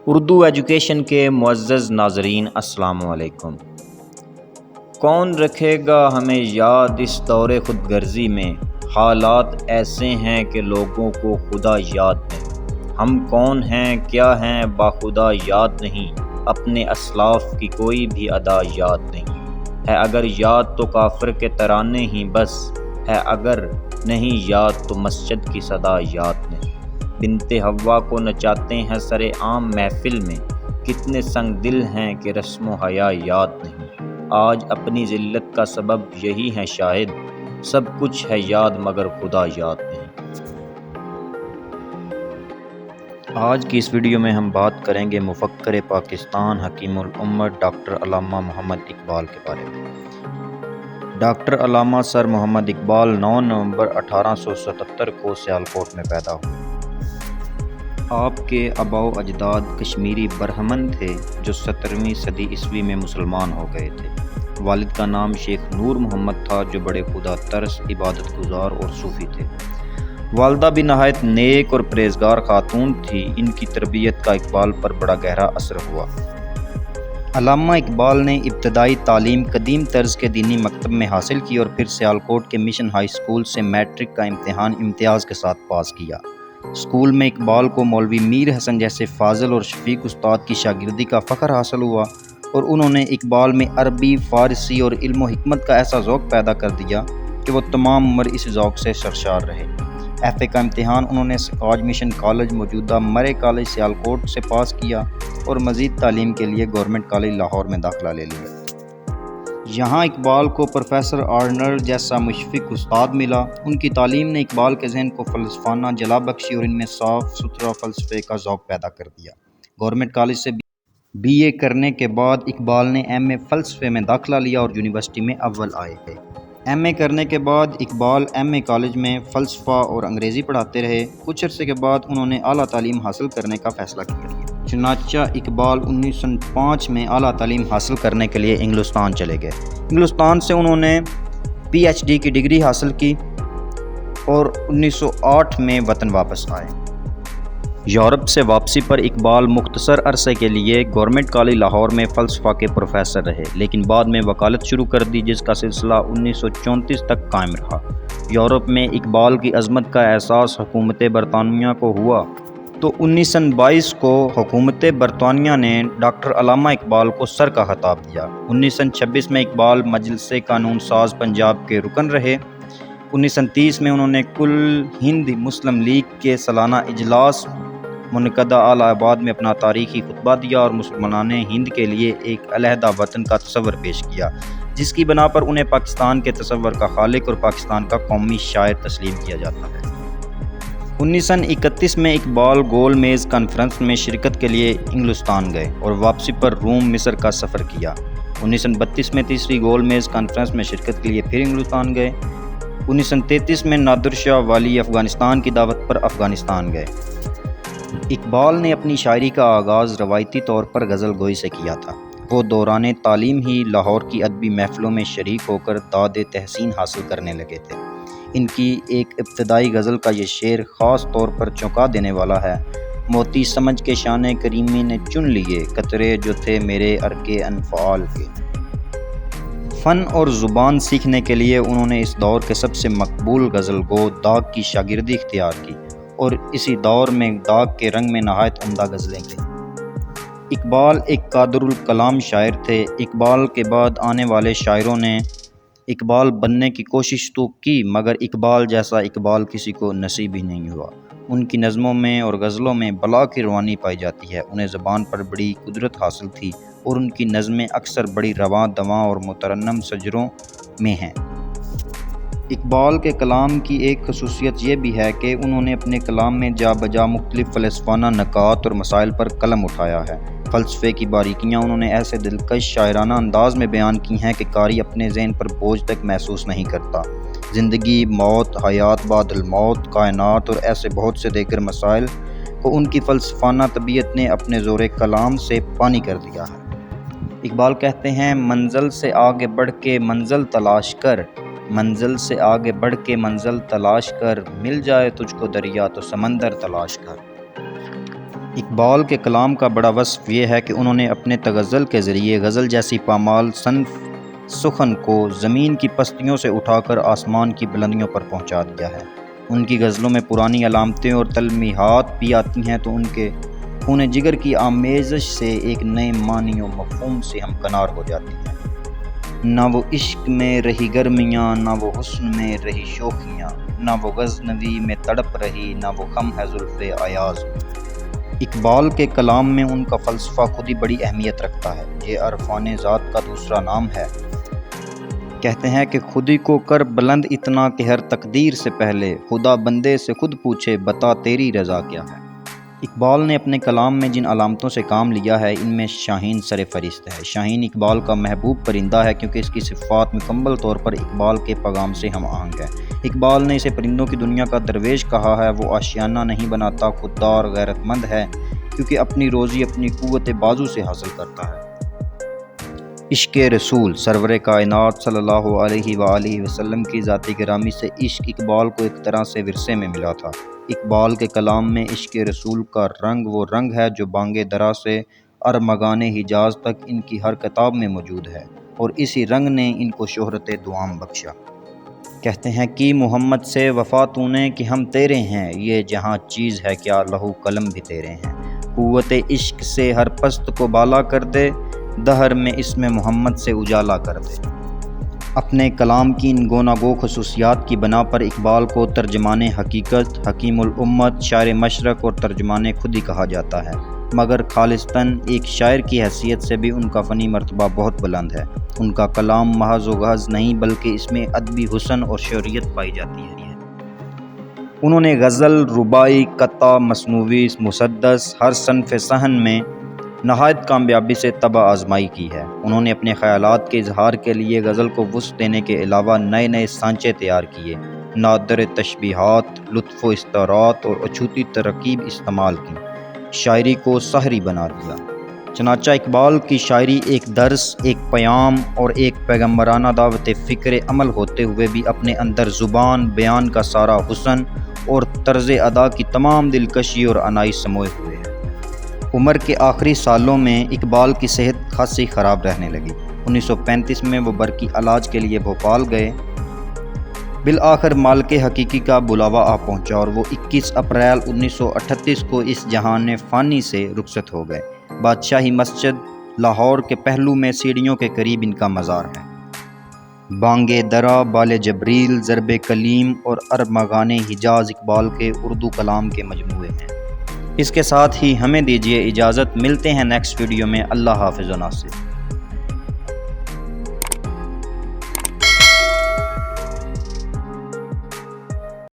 Urdu education کے معزز ناظرین السلام علیکم۔ کون رکھے گا ہمیں یاد اس دور خود غرضی میں، حالات ایسے ہیں کہ لوگوں کو خدا یاد نہیں۔ ہم کون ہیں کیا ہیں باخدا یاد نہیں، اپنے اسلاف کی کوئی بھی ادا یاد نہیں ہے۔ اگر یاد تو کافر کے ترانے ہی بس ہے، اگر نہیں یاد تو مسجد کی صدا یاد نہیں۔ بنت حوا کو نچاتے ہیں سر عام محفل میں، کتنے سنگ دل ہیں کہ رسم و حیا یاد نہیں۔ آج اپنی ذلت کا سبب یہی ہے شاید، سب کچھ ہے یاد مگر خدا یاد نہیں۔ آج کی اس ویڈیو میں ہم بات کریں گے مفکر پاکستان حکیم الامت ڈاکٹر علامہ محمد اقبال کے بارے میں۔ ڈاکٹر علامہ سر محمد اقبال 9 نومبر 1877 کو سیالکوٹ میں پیدا ہوئے۔ آپ کے آباء و اجداد کشمیری برہمن تھے جو 17ویں صدی عیسوی میں مسلمان ہو گئے تھے۔ والد کا نام شیخ نور محمد تھا جو بڑے خدا ترس، عبادت گزار اور صوفی تھے۔ والدہ بھی نہایت نیک اور پرہیزگار خاتون تھی۔ ان کی تربیت کا اقبال پر بڑا گہرا اثر ہوا۔ علامہ اقبال نے ابتدائی تعلیم قدیم طرز کے دینی مکتب میں حاصل کی اور پھر سیالکوٹ کے مشن ہائی اسکول سے میٹرک کا امتحان امتیاز کے ساتھ پاس کیا۔ اسکول میں اقبال کو مولوی میر حسن جیسے فاضل اور شفیق استاد کی شاگردی کا فخر حاصل ہوا اور انہوں نے اقبال میں عربی، فارسی اور علم و حکمت کا ایسا ذوق پیدا کر دیا کہ وہ تمام عمر اس ذوق سے سرشار رہے۔ ایف اے کا امتحان انہوں نے سکاج مشن کالج موجودہ مرے کالج سیالکوٹ سے پاس کیا اور مزید تعلیم کے لیے گورنمنٹ کالج لاہور میں داخلہ لے لیا۔ یہاں اقبال کو پروفیسر آرنلڈ جیسا مشفق استاد ملا۔ ان کی تعلیم نے اقبال کے ذہن کو فلسفانہ جلا بخشی اور ان میں صاف ستھرا فلسفے کا ذوق پیدا کر دیا۔ گورنمنٹ کالج سے بی اے کرنے کے بعد اقبال نے ایم اے فلسفے میں داخلہ لیا اور یونیورسٹی میں اول آئے تھے۔ ایم اے کرنے کے بعد اقبال ایم اے کالج میں فلسفہ اور انگریزی پڑھاتے رہے۔ کچھ عرصے کے بعد انہوں نے اعلیٰ تعلیم حاصل کرنے کا فیصلہ کیا۔ چنانچہ اقبال 1905 میں اعلیٰ تعلیم حاصل کرنے کے لیے انگلستان چلے گئے۔ انگلستان سے انہوں نے پی ایچ ڈی کی ڈگری حاصل کی اور 1908 میں وطن واپس آئے۔ یورپ سے واپسی پر اقبال مختصر عرصے کے لیے گورنمنٹ کالج لاہور میں فلسفہ کے پروفیسر رہے، لیکن بعد میں وکالت شروع کر دی جس کا سلسلہ 1934 تک قائم رہا۔ یورپ میں اقبال کی عظمت کا احساس حکومت برطانیہ کو ہوا تو 1922 کو حکومت برطانیہ نے ڈاکٹر علامہ اقبال کو سر کا خطاب دیا۔ 1926 میں اقبال مجلس قانون ساز پنجاب کے رکن رہے۔ 1930 میں انہوں نے کل ہند مسلم لیگ کے سالانہ اجلاس منعقدہ الہ آباد میں اپنا تاریخی خطبہ دیا اور مسلمانان ہند کے لیے ایک علیحدہ وطن کا تصور پیش کیا، جس کی بنا پر انہیں پاکستان کے تصور کا خالق اور پاکستان کا قومی شاعر تسلیم کیا جاتا ہے۔ 1931 میں اقبال گول میز کانفرنس میں شرکت کے لیے انگلستان گئے اور واپسی پر روم مصر کا سفر کیا۔ 1932 میں تیسری گول میز کانفرنس میں شرکت کے لیے پھر انگلستان گئے۔ 1933 میں نادر شاہ والی افغانستان کی دعوت پر افغانستان گئے۔ اقبال نے اپنی شاعری کا آغاز روایتی طور پر غزل گوئی سے کیا تھا۔ وہ دوران تعلیم ہی لاہور کی ادبی محفلوں میں شریک ہو کر داد تحسین حاصل کرنے لگے تھے۔ ان کی ایک ابتدائی غزل کا یہ شعر خاص طور پر چونکا دینے والا ہے: موتی سمجھ کے شان کریمی نے چن لیے، قطرے جو تھے میرے ارکے انفعال کے۔ فن اور زبان سیکھنے کے لیے انہوں نے اس دور کے سب سے مقبول غزل گو داغ کی شاگردی اختیار کی اور اسی دور میں داغ کے رنگ میں نہایت عمدہ غزلیں گئیں۔ اقبال ایک قادر الکلام شاعر تھے۔ اقبال کے بعد آنے والے شاعروں نے اقبال بننے کی کوشش تو کی مگر اقبال جیسا اقبال کسی کو نصیب ہی نہیں ہوا۔ ان کی نظموں میں اور غزلوں میں بلا کی روانی پائی جاتی ہے۔ انہیں زبان پر بڑی قدرت حاصل تھی اور ان کی نظمیں اکثر بڑی رواں دواں اور مترنم سجروں میں ہیں۔ اقبال کے کلام کی ایک خصوصیت یہ بھی ہے کہ انہوں نے اپنے کلام میں جا بجا مختلف فلسفانہ نکات اور مسائل پر قلم اٹھایا ہے۔ فلسفے کی باریکیاں انہوں نے ایسے دلکش شاعرانہ انداز میں بیان کی ہیں کہ قاری اپنے ذہن پر بوجھ تک محسوس نہیں کرتا۔ زندگی، موت، حیات بعد الموت، کائنات اور ایسے بہت سے دیگر مسائل کو ان کی فلسفانہ طبیعت نے اپنے زور کلام سے پانی کر دیا ہے۔ اقبال کہتے ہیں: منزل سے آگے بڑھ کے منزل تلاش کر، منزل سے آگے بڑھ کے منزل تلاش کر، مل جائے تجھ کو دریا تو سمندر تلاش کر۔ اقبال کے کلام کا بڑا وصف یہ ہے کہ انہوں نے اپنے تغزل کے ذریعے غزل جیسی پامال صنف سخن کو زمین کی پستیوں سے اٹھا کر آسمان کی بلندیوں پر پہنچا دیا ہے۔ ان کی غزلوں میں پرانی علامتیں اور تلمیحات بھی آتی ہیں تو ان کے خون جگر کی آمیزش سے ایک نئے معنی و مفہوم سے ہمکنار ہو جاتی ہیں۔ نہ وہ عشق میں رہی گرمیاں، نہ وہ حسن میں رہی شوخیاں، نہ وہ غزنوی میں تڑپ رہی، نہ وہ خم ہے زلف ایاز۔ اقبال کے کلام میں ان کا فلسفہ خود ہی بڑی اہمیت رکھتا ہے۔ یہ عرفان ذات کا دوسرا نام ہے۔ کہتے ہیں کہ خودی کو کر بلند اتنا کہ ہر تقدیر سے پہلے خدا بندے سے خود پوچھے بتا تیری رضا کیا ہے۔ اقبال نے اپنے کلام میں جن علامتوں سے کام لیا ہے ان میں شاہین سر فہرست ہے۔ شاہین اقبال کا محبوب پرندہ ہے کیونکہ اس کی صفات مکمل طور پر اقبال کے پیغام سے ہم آہنگ ہے۔ اقبال نے اسے پرندوں کی دنیا کا درویش کہا ہے۔ وہ آشیانہ نہیں بناتا، خوددار غیرت مند ہے کیونکہ اپنی روزی اپنی قوت بازو سے حاصل کرتا ہے۔ عشق رسول سرور کائنات صلی اللہ علیہ وآلہ وسلم کی ذاتی گرامی سے عشق اقبال کو ایک طرح سے ورثے میں ملا تھا۔ اقبال کے کلام میں عشق رسول کا رنگ وہ رنگ ہے جو بانگ درا سے ارمغان حجاز تک ان کی ہر کتاب میں موجود ہے، اور اسی رنگ نے ان کو شہرت دوام بخشا۔ کہتے ہیں کہ محمد سے وفا تو نے کہ ہم تیرے ہیں، یہ جہاں چیز ہے کیا لہو قلم بھی تیرے ہیں۔ قوت عشق سے ہر پست کو بالا کر دے، دہر میں اسم محمد سے اجالا کر دے۔ اپنے کلام کی ان گوناگو خصوصیات کی بنا پر اقبال کو ترجمان حقیقت، حکیم الامت، شاعر مشرق اور ترجمان خودی کہا جاتا ہے، مگر خالصتاً ایک شاعر کی حیثیت سے بھی ان کا فنی مرتبہ بہت بلند ہے۔ ان کا کلام محض و غز نہیں بلکہ اس میں ادبی حسن اور شعریت پائی جاتی ہے۔ انہوں نے غزل، رباعی، قطعہ، مثنوی، مسدس ہر صنف صحن میں نہایت کامیابی سے طبع آزمائی کی ہے۔ انہوں نے اپنے خیالات کے اظہار کے لیے غزل کو وسعت دینے کے علاوہ نئے نئے سانچے تیار کیے، نادر تشبیہات، لطف و استعارات اور اچھوتی ترکیب استعمال کی، شاعری کو سحری بنا دیا۔ چنانچہ اقبال کی شاعری ایک درس، ایک پیام اور ایک پیغمبرانہ دعوت فکر عمل ہوتے ہوئے بھی اپنے اندر زبان، بیان کا سارا حسن اور طرز ادا کی تمام دلکشی اور عنائی سموئے ہوئے ہے۔ عمر کے آخری سالوں میں اقبال کی صحت خاصی خراب رہنے لگی۔ 1935 میں وہ برقی علاج کے لیے بھوپال گئے۔ بالآخر مالک حقیقی کا بلاوا آ پہنچا اور وہ 21 اپریل 1938 کو اس جہان فانی سے رخصت ہو گئے۔ بادشاہی مسجد لاہور کے پہلو میں سیڑھیوں کے قریب ان کا مزار ہے۔ بانگ درا، بال جبریل، ضرب کلیم اور ارمغان حجاز اقبال کے اردو کلام کے مجموعے ہیں۔ اس کے ساتھ ہی ہمیں دیجیے اجازت، ملتے ہیں نیکسٹ ویڈیو میں۔ اللہ حافظ و ناصر۔